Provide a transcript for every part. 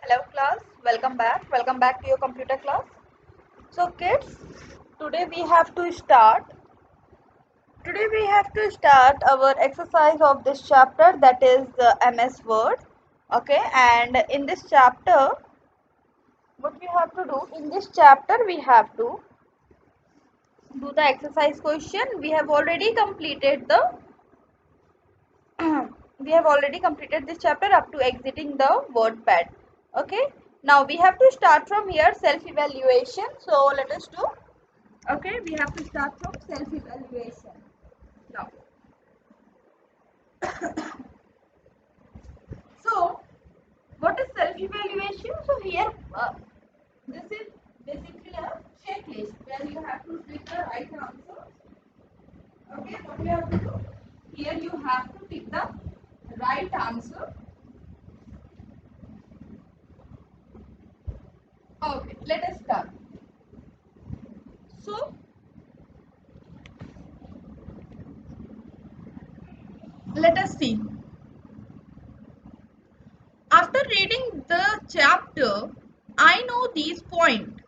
Hello class, welcome back. Welcome back to your computer class. So kids, today we have to start. Today we have to start our exercise of this chapter, that is MS Word. Okay, and in this chapter, what we have to do? In this chapter we have to do the exercise question. We have already completed the this chapter up to exiting the WordPad. Okay, now we have to start from here, self evaluation. So let us do. Okay, we have to start from self evaluation now. So what is self evaluation? So here this is basically a checklist where you have to pick the right answer. Okay, what you have to do? Here you have to pick the right answer. Okay, let us start. So let us see. After reading the chapter, I know these points.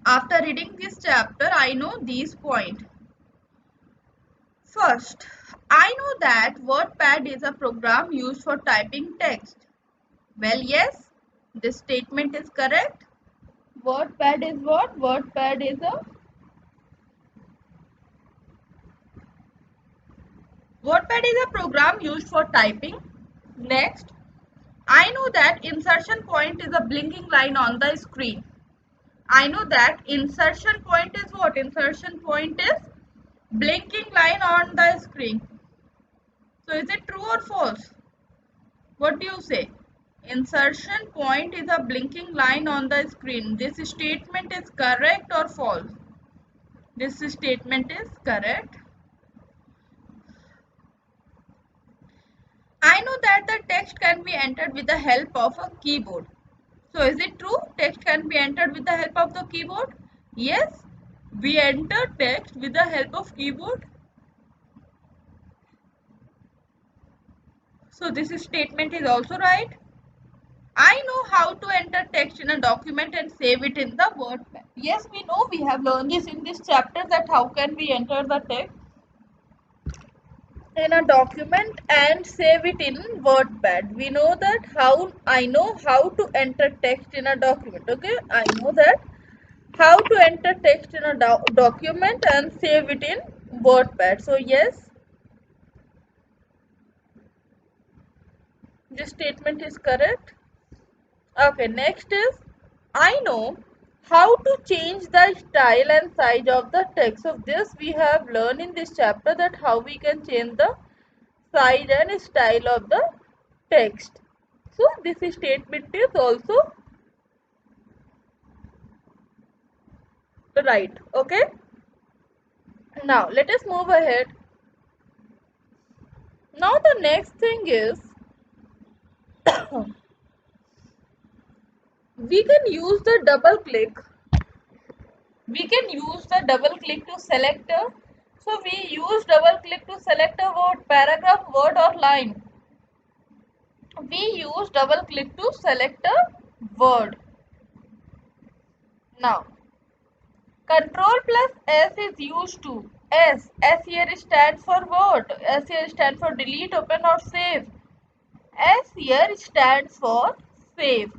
After reading this chapter, I know these points. First, I know that WordPad is a program used for typing text. Well, yes, this statement is correct. WordPad is what? WordPad is a program used for typing. Next, I know that insertion point is a blinking line on the screen. I know that insertion point is what? Insertion point is blinking line on the screen. So is it true or false? What do you say? Insertion point is a blinking line on the screen. This statement is correct or false? This statement is correct. I know that the text can be entered with the help of a keyboard. So is it true? Text can be entered with the help of the keyboard? Yes, we enter text with the help of keyboard. So this statement is also right. I know how to enter text in a document and save it in the WordPad. Yes, we know, we have learned this in this chapter, that how can we enter the text in a document and save it in WordPad. We know that how, I know how to enter text in a document. Okay, I know that how to enter text in a document and save it in WordPad. So yes, this statement is correct. Okay, next is, I know how to change the style and size of the text. So this we have learned in this chapter, that how we can change the size and style of the text. So this statement is also right. Okay. Now let us move ahead. Now the next thing is, we can use the double click. We can use the double click to select a. So we use double click to select a word, paragraph, word or line. We use double click to select a word. Now Control plus S is used to. S here stands for what? S here stands for delete, open or save. S here stands for save.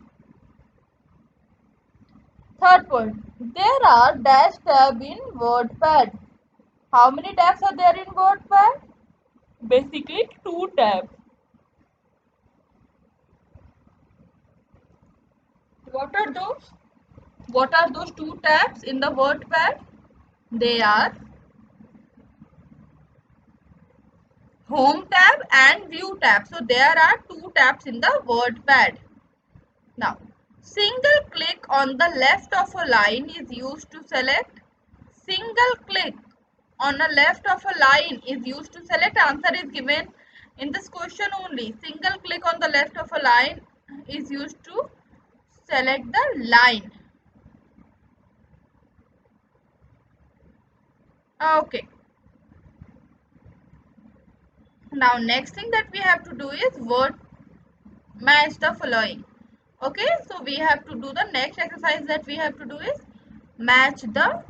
Third point. There are dash tab in WordPad. How many tabs are there in WordPad? Basically 2 tabs. What are those? What are those 2 tabs in the WordPad? They are Home tab and View tab. So there are 2 tabs in the WordPad. Now, single click on the left of a line is used to select. Single click on the left of a line is used to select. Answer is given in this question only. Single click on the left of a line is used to select the line. Okay. Now next thing that we have to do is word. Match the following. Okay, so we have to do the next exercise that we have to do is match the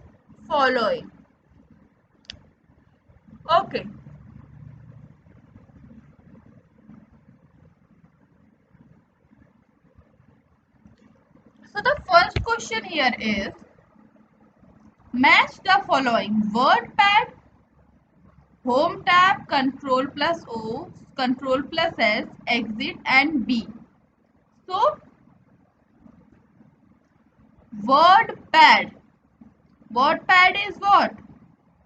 following. Okay, so the first question here is match the following: WordPad, Home tab, Control plus O, Control plus S, Exit and B. So WordPad. WordPad is what?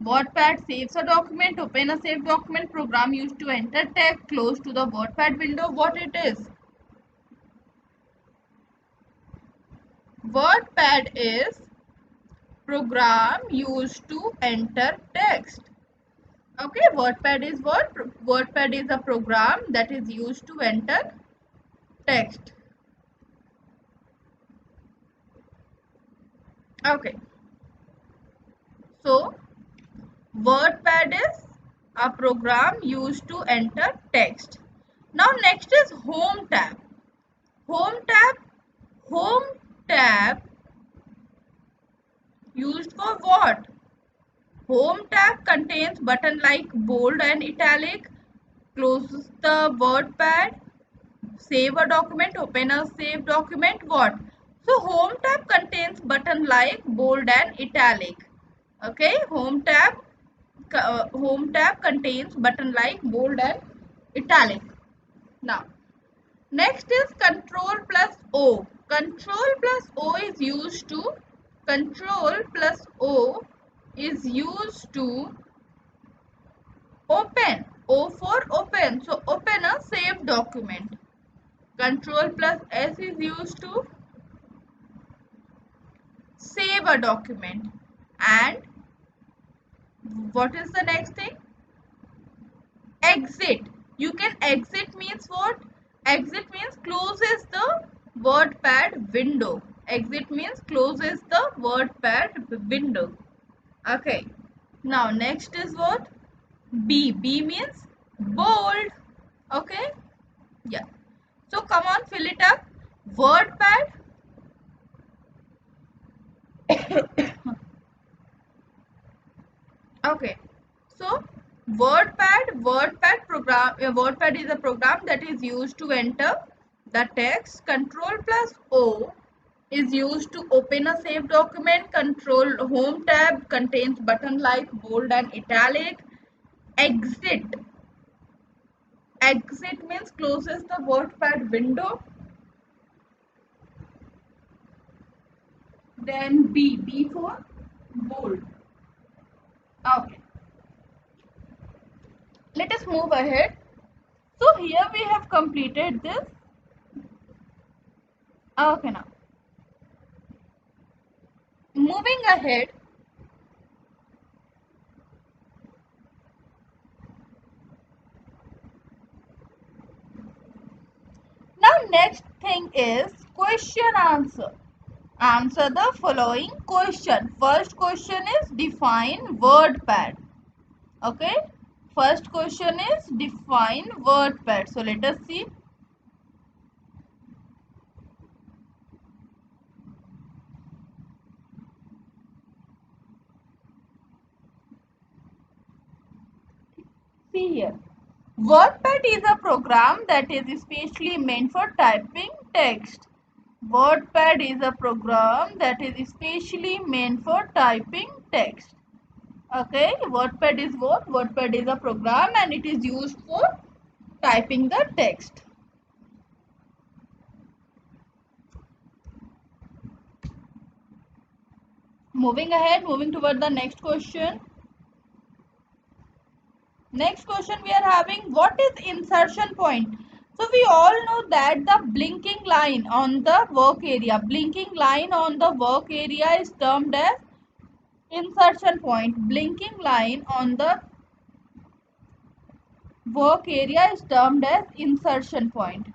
WordPad saves a document. Open a saved document. Program used to enter text. Close to the WordPad window. What it is? WordPad is program used to enter text. Okay, WordPad is what? WordPad is a program that is used to enter text. Okay, so WordPad is a program used to enter text. Now next is Home tab. Home tab. Home tab used for what? Home tab contains button like bold and italic. Closes the WordPad. Save a document. Open a save document. What? So Home tab contains button like bold and italic. Okay, Home tab contains button like bold and italic. Now next is Control plus O. Control plus O is used to open. O for open. So open a saved document. Control plus S is used to save a document. And what is the next thing? Exit. You can exit means what? Exit means closes the WordPad window. Exit means closes the WordPad window. Okay. Now next is what? B. B means bold. Okay. Yeah. So come on, fill it up. WordPad. Okay. So WordPad is a program that is used to enter the text. Control plus O is used to open a saved document. Control Home tab contains button like bold and italic. Exit. Exit means closes the WordPad window. Then B. B for bold. Okay. Let us move ahead. So here we have completed this. Okay, now moving ahead. Now next thing is question answer. Answer the following question. First question is define WordPad. Okay. First question is define WordPad. So let us see. See here. WordPad is a program that is especially meant for typing text. WordPad is a program that is especially meant for typing text. Okay, WordPad is what? WordPad is a program and it is used for typing the text. Moving ahead, moving toward the next question. Next question we are having, what is insertion point? So we all know that the blinking line on the work area, is termed as insertion point. Blinking line on the work area is termed as insertion point.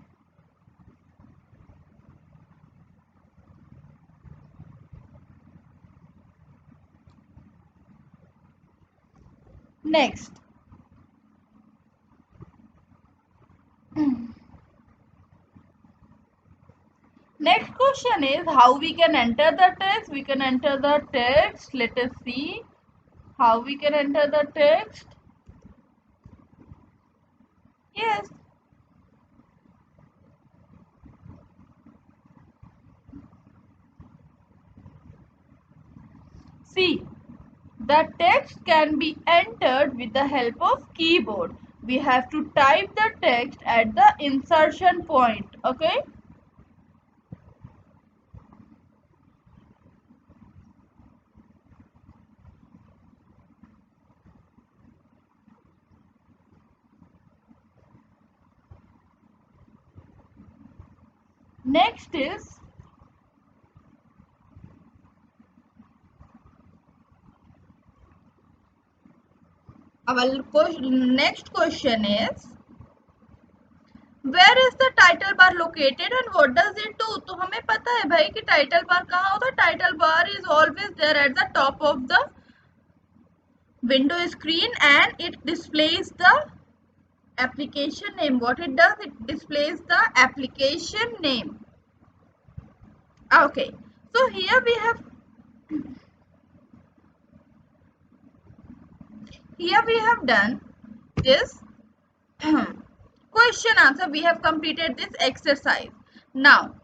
Next, Next question is how we can enter the text. We can enter the text. Let us see how we can enter the text. Yes. See, the text can be entered with the help of keyboard. We have to type the text at the insertion point. Okay. Next is next question is where is the title bar located and what does it do? तो हमें पता है भाई कि title bar कहाँ होता है. Title bar is always there at the top of the window screen and it displays the application name. What it does, it displays the application name. Okay, so here we have done this question answer. We have completed this exercise. Now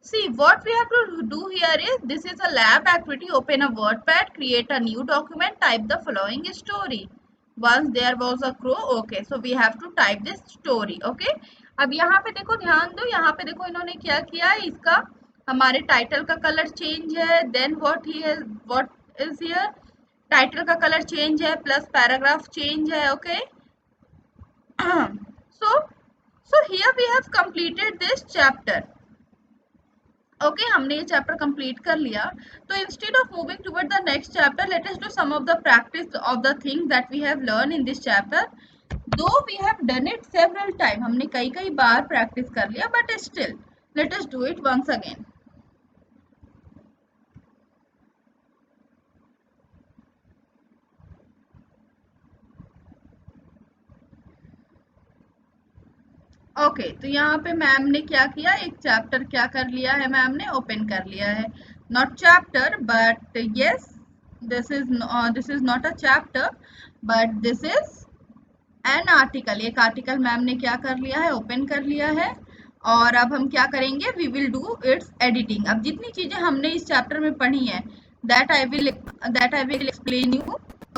see, what we have to do here is, this is a lab activity. Open a WordPad, create a new document, type the following story. Once there was a crow. Okay, so we have to type this story. Okay, अब यहाँ पे देखो, ध्यान दो, यहाँ पे देखो इन्होंने क्या किया है, इसका हमारे टाइटल का कलर चेंज है. Then what is here, title का कलर चेंज है प्लस पैराग्राफ चेंज है. Okay, so here we have completed this chapter. Okay हमने ये चैप्टर कंप्लीट कर लिया. तो instead of moving toward the next chapter, let us do some of the practice of the things that we have learn in this chapter. Though we have done it several time, हमने कई कई बार practice कर लिया, but still let us do it once again. Okay, तो यहाँ पे ma'am ने क्या किया, एक चैप्टर क्या कर लिया है, मैम ने ओपन कर लिया है. Not chapter but yes, this is not a chapter but this is an article. एक आर्टिकल मैम ने क्या कर लिया है, ओपन कर लिया है. और अब हम क्या करेंगे, we will do its editing. अब जितनी चीजें हमने इस चैप्टर में पढ़ी हैं, that I will explain you.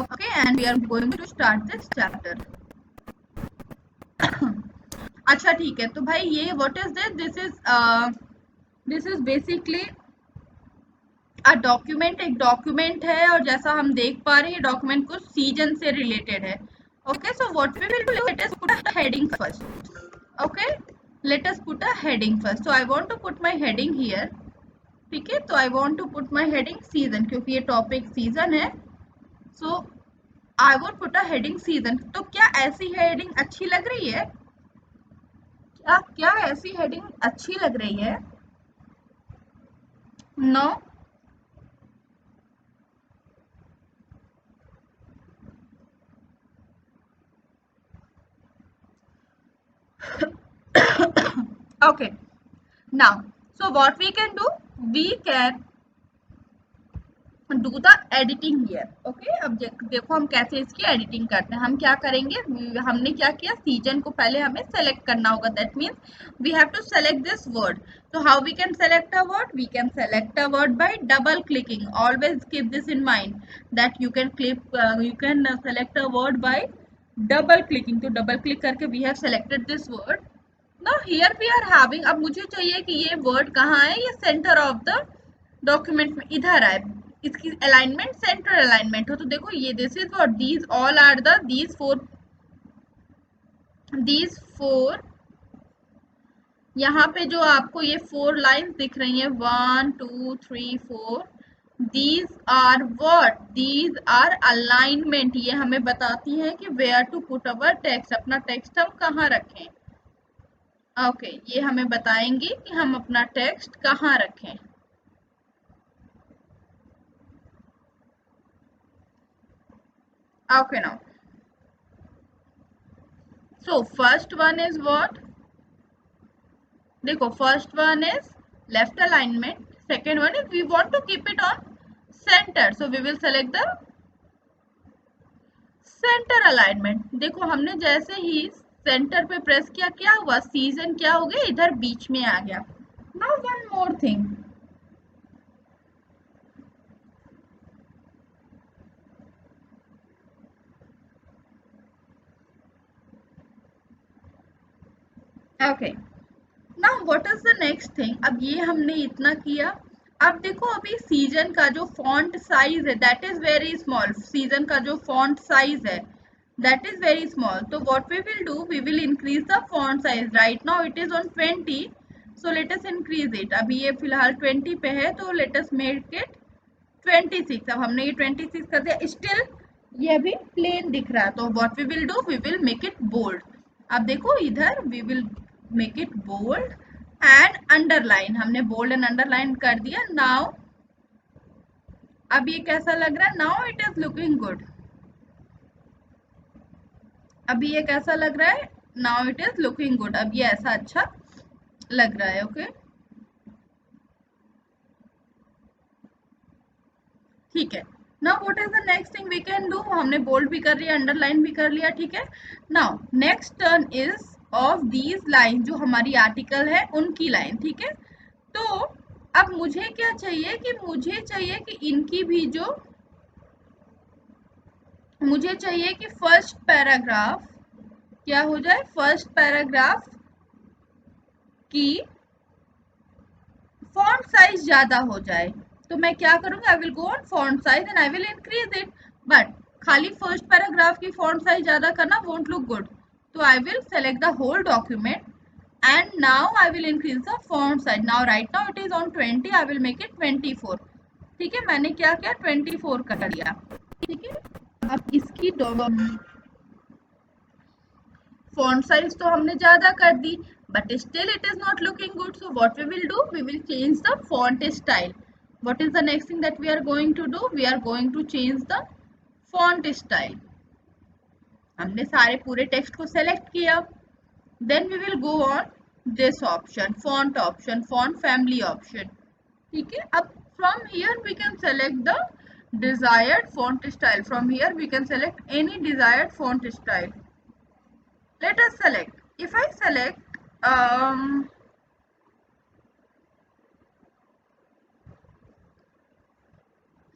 Okay, and we are going to start this chapter. अच्छा ठीक है, तो भाई ये what is this is basically a document. एक डॉक्यूमेंट है और जैसा हम देख पा रहे हैं डॉक्यूमेंट कुछ सीजन से रिलेटेड है. Okay, so what we will do, let us put a heading first. Okay, let us put a heading first. So I want to put my heading here. ठीक है, तो I want to put my heading season, क्योंकि ये topic season है. So I would put a heading season. तो क्या ऐसी heading अच्छी लग रही है, क्या ऐसी हेडिंग अच्छी लग रही है? No. Okay, now so what we can do, we can do the editing here. Okay, अब देखो हम कैसे इसकी एडिटिंग करते हैं. हम क्या करेंगे, हमने क्या किया, सीजन को पहले हमें सेलेक्ट करना होगा. That means we have to select this word. so how we can select a word, we can select a word by double clicking. Always keep this in mind that you can select a word by double clicking. तो double click करके we have selected this word. now here we are having, अब मुझे चाहिए कि ये word कहाँ है, ये center of the डॉक्यूमेंट में इधर आए, इसकी अलाइनमेंट सेंटर अलाइनमेंट हो. तो देखो ये this is what, these all are the these four यहाँ पे जो आपको ये 4 लाइंस दिख रही हैं, 1 2 3 4, these are what, these are alignment. ये हमें बताती हैं कि where to put our text, अपना टेक्स्ट हम कहाँ रखें. ओके, ये हमें बताएंगी कि हम अपना टेक्स्ट कहाँ रखें. Okay, now so first one is what, देखो first one is left alignment. Second one is we want to keep it on center, so we will select the center alignment. देखो हमने जैसे ही सेंटर पे press किया, क्या हुआ, season क्या हो गया, इधर बीच में आ गया. Now one more thing, okay. Now what is the next thing, अब ये हमने इतना किया. अब देखो अभी सीजन का जो फॉन्ट साइज है that is very small. Season का जो फॉन्ट साइज है that is very small, so what we will do, we will increase the font size. Right now it is on 20, so let us increase it. अभी ये फिलहाल 20 पे है, तो let us make it 26. अब हमने ये 26 कर दिया, स्टिल ये अभी प्लेन दिख रहा है, तो what we will do, we will make it bold. अब देखो इधर we will make it bold and underline. हमने bold and underline कर दिया. now अब ये कैसा लग रहा है, now it is looking good. अभी ये कैसा लग रहा है, now it is looking good. अब ये ऐसा अच्छा लग रहा है. ओके, ठीक है. Now what is the next thing we can do, हमने बोल्ड भी कर लिया, अंडरलाइन भी कर लिया. ठीक है. Now next turn is of these line, जो हमारी आर्टिकल है उनकी लाइन. ठीक है. तो अब मुझे क्या चाहिए कि मुझे चाहिए कि इनकी भी जो, मुझे चाहिए कि फर्स्ट पैराग्राफ क्या हो जाए, फर्स्ट पैराग्राफ की फॉन्ट साइज ज्यादा हो जाए. तो मैं क्या करूंगी, I will go on font size and I will increase it. But खाली फर्स्ट पैराग्राफ की फॉन्ट साइज ज्यादा करना वोंट लुक गुड, तो I will select the whole document and now I will increase the font size. Now right now it is on 20, I will make it 24. ठीक है, मैंने क्या किया, 24 कर दिया. ठीक है. अब इसकी font size तो हमने ज्यादा कर दी, but still it is not looking good. So what we will do, we will change the font style. What is the next thing that we are going to do, we are going to change the font style. हमने सारे पूरे text को select किया. then we will go on this option, font family option. ठीक है. अब from here we can select the desired font style. From here we can select any desired font style. Let us select, if I select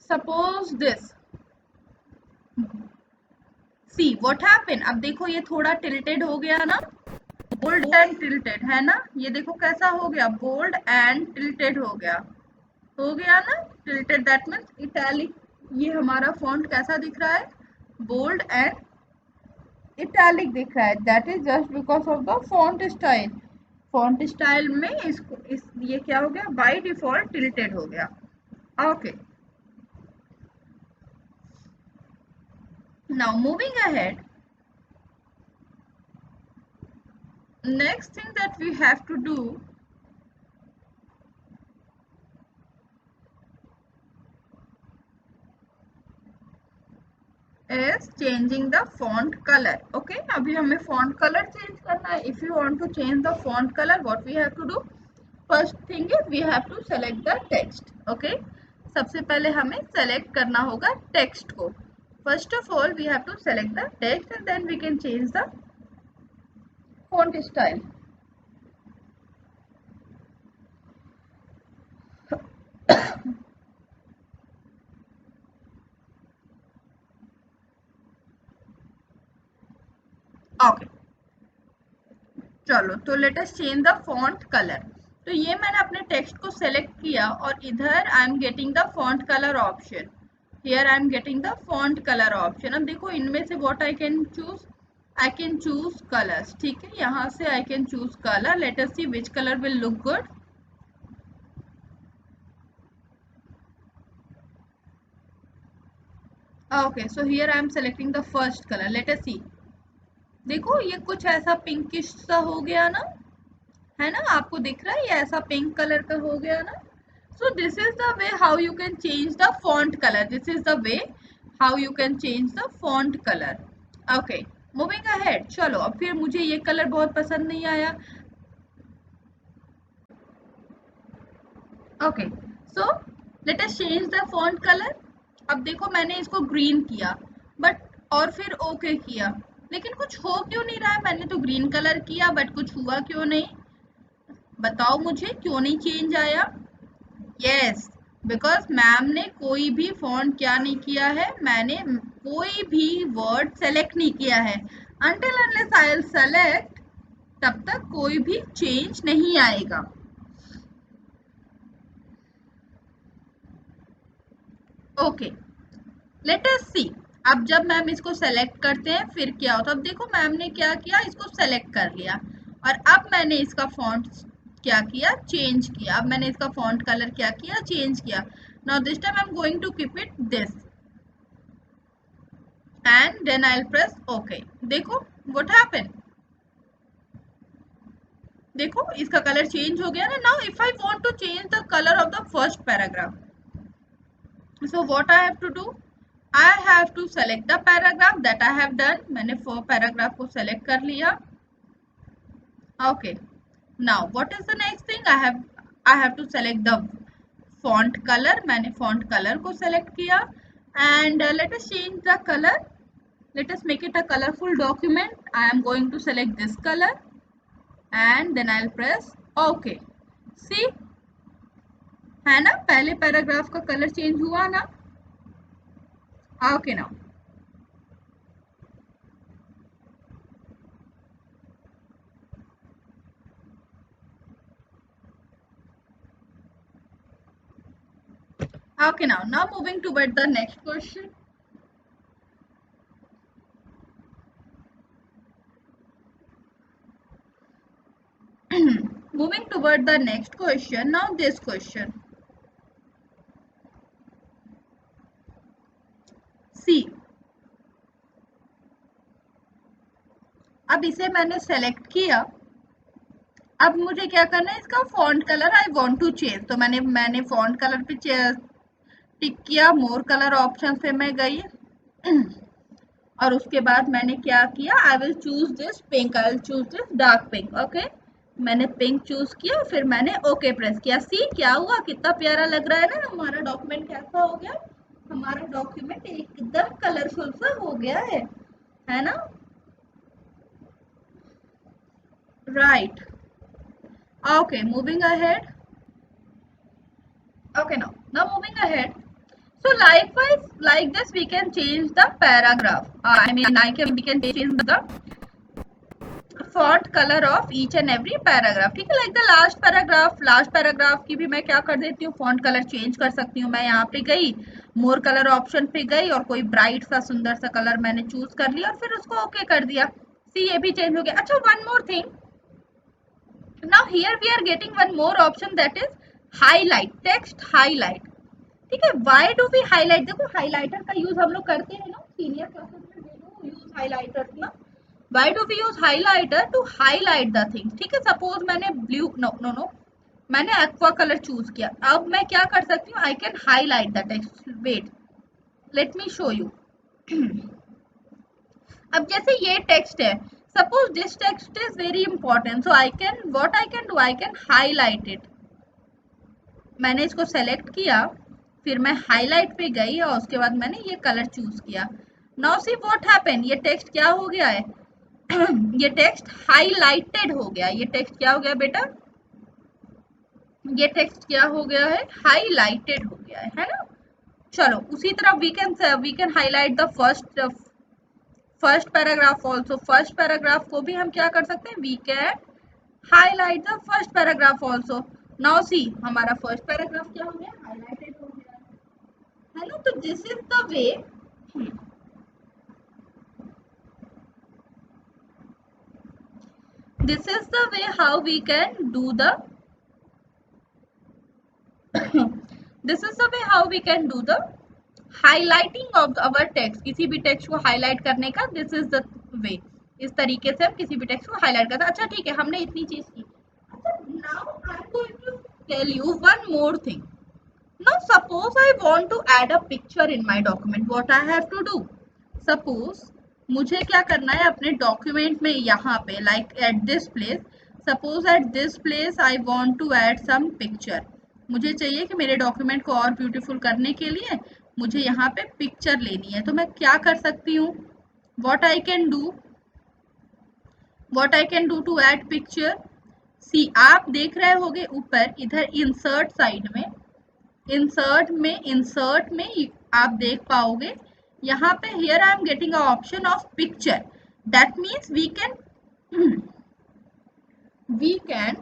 suppose this, see what happened. अब देखो ये थोड़ा tilted हो गया ना, bold and tilted है ना, ये देखो कैसा हो गया, bold and tilted हो गया ना. tilted that means italic. ये हमारा font कैसा दिख रहा है, bold and इटैलिक दिख रहा है. That is just because of the font style. Font style में ये क्या हो गया, बाय डिफॉल्ट टिल्टेड हो गया. Okay, now moving ahead, next thing that we have to do, is changing the font color. Okay, अभी हमें font color change करना है. if you want to change the font color, what we have to do, first thing is we have to select the text. Okay, सबसे पहले हमें select करना होगा text को. first of all we have to select the text and then we can change the font style. Okay, चलो तो let us change the font colour. तो ये मैंने अपने टेक्स्ट को सेलेक्ट किया और इधर I am getting the font colour option. Here I am getting the font colour option. अब देखो इनमें से what I can choose, I can choose colours. ठीक है, यहाँ से I can choose colour. Let us see which colour will look good. Okay, so here I am selecting the first colour. Let us see, देखो ये कुछ ऐसा pinkish सा हो गया ना, है ना, आपको दिख रहा है ये ऐसा पिंक कलर का हो गया ना. so this is the way how you can change the font color. This is the way how you can change the font color. okay, moving ahead. चलो अब फिर मुझे ये कलर बहुत पसंद नहीं आया. Okay, so let us change the font colour. अब देखो मैंने इसको ग्रीन किया बट, और फिर ओके किया, लेकिन कुछ हो क्यों नहीं रहा है? मैंने तो ग्रीन कलर किया बट कुछ हुआ क्यों नहीं? बताओ मुझे, क्यों नहीं चेंज आया? यस, बिकॉज मैम ने कोई भी फॉन्ट क्या नहीं किया है, मैंने कोई भी वर्ड सेलेक्ट नहीं किया है। until unless I'll select, तब तक कोई भी चेंज नहीं आएगा। ओके, लेट अस सी। अब जब मैम इसको सेलेक्ट करते हैं फिर क्या होता है? अब देखो मैम ने क्या किया, इसको सेलेक्ट कर लिया और अब मैंने इसका फॉन्ट क्या किया, चेंज किया। अब मैंने इसका फॉन्ट कलर क्या किया, चेंज किया। Now this time I am going to keep it this and then I'll press OK. देखो what happened, देखो इसका कलर चेंज हो गया ना। now if I want to change the color of the first paragraph, so what I have to do, I have to select the paragraph that I have done। मैंने paragraph को select कर लिया। okay, now what is the next thing, I have to select the font color। मैंने font color को select किया and let us change the color, let us make it a colorful document। I am going to select this color and then I'll press OK। see, है ना, पहले paragraph का colour change हुआ ना। Okay, now okay, now moving toward the next question। moving toward the next question, now this question, see, अब इसे मैंने select किया। अब मुझे क्या करना है, इसका font colour I want to change. तो मैंने फॉन्ट कलर पे टिक किया, मोर कलर ऑप्शन पे मैं गई और उसके बाद मैंने क्या किया, I will choose this pink, I will choose this dark pink. Okay, मैंने पिंक चूज किया, फिर मैंने ओके प्रेस किया। सी क्या हुआ, कितना प्यारा लग रहा है ना हमारा डॉक्यूमेंट, कैसा हो गया हमारा डॉक्यूमेंट, एकदम कलरफुल सा हो गया है ना। Right, okay, moving ahead. okay, now moving ahead, so likewise like this we can change the paragraph, we can change the font color of each and every paragraph। ठीक है, like the लास्ट पैराग्राफ की भी मैं क्या कर देती हूँ, font colour change कर सकती हूँ। मैं यहाँ पे गई, मोर कलर ऑप्शन पे गई और कोई ब्राइट सा सुंदर सा कलर मैंने चूज कर लिया और फिर उसको ओके कर दिया। सी, ये भी चेंज हो गया। अच्छा, one more thing, now here we are getting one more option, that is highlight, text highlight. ठीक है, व्हाई डू वी हाईलाइट? देखो हाइलाइटर का यूज हम लोग करते हैं ना सीनियर क्लासेस में, वी डू यूज हाइलाइटर ना। Why do we use highlighter? To highlight the things. ठीक है, सपोज मैंने ब्लू, नो नो नो, मैंने एक्वा कलर चूज किया। अब मैं क्या कर सकती हूँ, I can highlight the text. Wait, let me show you. अब जैसे ये टेक्स्ट है, suppose this text is very important, so I can, what I can do, I can highlight it. मैंने इसको सेलेक्ट किया, फिर मैं हाईलाइट पे गई और उसके बाद मैंने ये कलर चूज किया। नाउ सी व्हाट हैपन, ये टेक्स्ट क्या हो गया है ये टेक्स्ट हाईलाइटेड हो गया। ये टेक्स्ट क्या हो गया बेटा, ये टेक्स्ट क्या हो गया है, हाईलाइटेड हो गया है ना। चलो उसी तरह we can highlight the first paragraph also. First paragraph को भी हम क्या कर सकते हैं, we can highlight the first paragraph also. Now see, हमारा फर्स्ट पैराग्राफ क्या हो गया, हाईलाइटेड हो गया है ना। तो this is the way, this is the way how we can do the this is the way how we can do the highlighting of our text। किसी भी टेक्स्ट को हाईलाइट करने का दिस इज द वे, इस तरीके से हम किसी भी टेक्स्ट को हाईलाइट करते हैं। अच्छा ठीक है, हमने इतनी चीज की। अच्छा, now I am going to tell you one more thing. Now suppose I want to add a picture in my document, what I have to do. Suppose मुझे क्या करना है अपने डॉक्यूमेंट में, यहाँ पे like at this place, suppose at this place I want to add some picture. मुझे चाहिए कि मेरे डॉक्यूमेंट को और ब्यूटीफुल करने के लिए मुझे यहाँ पे पिक्चर लेनी है, तो मैं क्या कर सकती हूँ? What I can do, what I can do to add picture. See, आप देख रहे होगे ऊपर इधर इंसर्ट साइड में, इंसर्ट में आप देख पाओगे यहाँ पे, here I am getting a option of picture. That means we can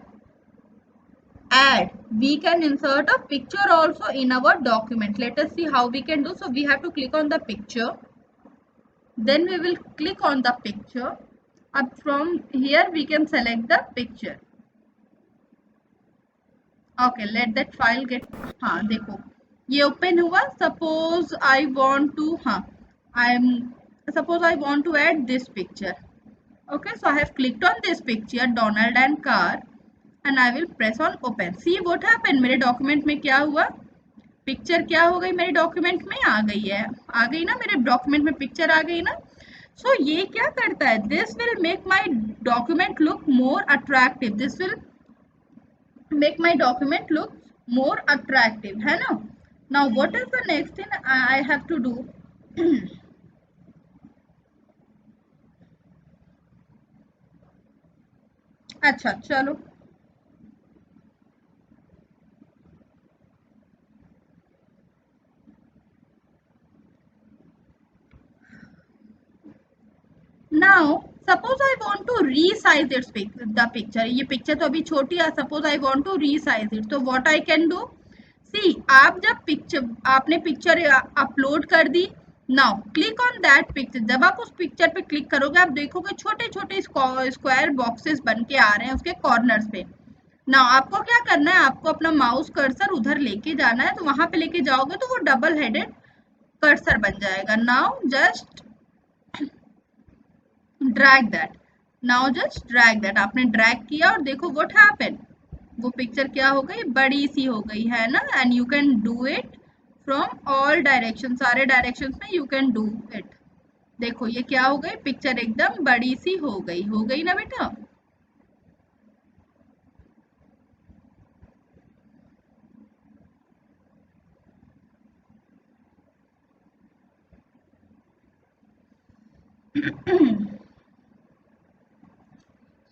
add, we can insert a picture also in our document. Let us see how we can do. So we have to click on the picture, then we will click on the picture. Up from here we can select the picture. Okay, let that file get, हाँ देखो ये open हुआ। Suppose I want to, हाँ I am, suppose I want to add this picture. Okay, so I have clicked on this picture, Donald and car, and I will press on open. See what happened, मेरे document में क्या हुआ, picture क्या हो गई मेरे document में आ गई है, आ गई ना, मेरे डॉक्यूमेंट में पिक्चर आ गई ना। सो ये क्या करता है, this will make my document look more attractive, this will make my document look more attractive, है ना। Now what is the next thing I have to do. अच्छा चलो, now suppose I want to resize its the picture, ये picture तो अभी छोटी है, suppose I want to resize it, तो what I can do. See, आप जब पिक्चर, आपने पिक्चर अपलोड कर दी, now click on that picture, जब आप उस पिक्चर पे क्लिक करोगे आप देखोगे छोटे छोटे स्क्वायर बॉक्सेस बन के आ रहे हैं उसके कॉर्नर्स पे। ना आपको क्या करना है, आपको अपना माउस कर्सर उधर लेके जाना है, तो वहां पे लेके जाओगे तो वो डबल हेडेड कर्सर बन जाएगा। Now just drag that, now just drag that, आपने ड्रैग किया और देखो व्हाट हैपेंड, वो पिक्चर क्या हो गई, बड़ी सी हो गई है ना। And you can do it from all direction, सारे डायरेक्शंस में यू कैन डू इट। देखो ये क्या हो गई, पिक्चर एकदम बड़ी सी हो गई ना बेटा।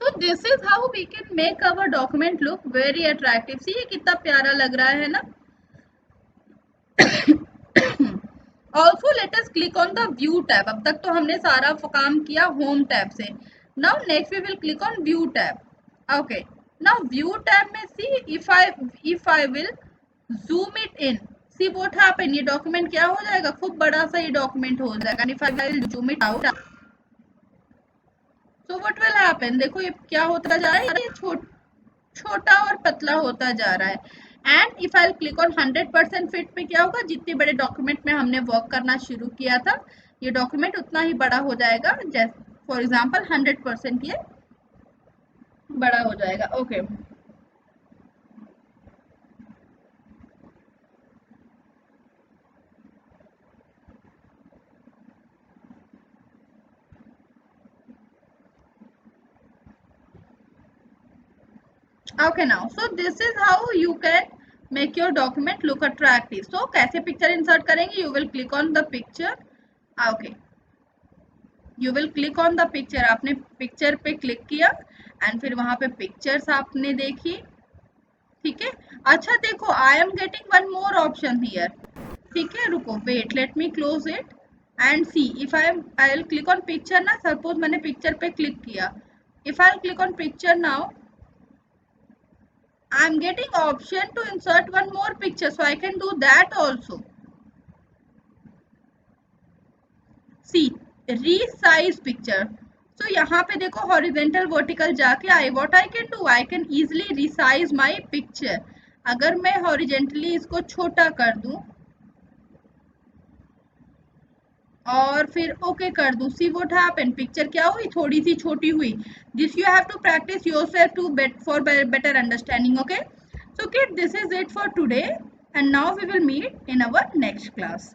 So this is how we can make our document look very attractive. See ये कितना प्यारा लग रहा है ना। Also let us click on the view tab. अब तक तो हमने सारा काम किया home tab से. Now next we will click on view tab. Okay. Now view tab में see if I will zoom it in. See what happen. ये document क्या हो जाएगा, खूब बड़ा सा ये document हो जाएगा. And if I will zoom it out, so what will happen? देखो ये क्या होता जा रहा है, ये छोटा और पतला होता जा रहा है। And if I click on 100% fit पे क्या होगा, जितने बड़े डॉक्यूमेंट में हमने वर्क करना शुरू किया था ये डॉक्यूमेंट उतना ही बड़ा हो जाएगा। जैसे फॉर एग्जांपल 100% ये बड़ा हो जाएगा। Okay okay now so this is how you can make your document look attractive. So कैसे पिक्चर इंसर्ट करेंगे, you will click on the picture. Okay, you will click on the picture, आपने picture पे click किया and फिर वहां पे pictures आपने देखी, ठीक है। अच्छा देखो I am getting one more option here, ठीक है, रुको wait, let me close it and see if I will click on picture ना, सपोज मैंने पिक्चर पे क्लिक किया, if I click on picture now I am getting option to insert one more picture, so I can do that also. See, resize picture, तो यहाँ पे देखो horizontal vertical जाके I what I can do, I can easily resize my picture. अगर मैं horizontally इसको छोटा कर दूं और फिर ओके कर दूं, सी व्हाट हैपन, पिक्चर क्या हुई, थोड़ी सी छोटी हुई। This you have to practice yourself to for better understanding. Okay, so kid, this is it for today and now we will meet in our next class.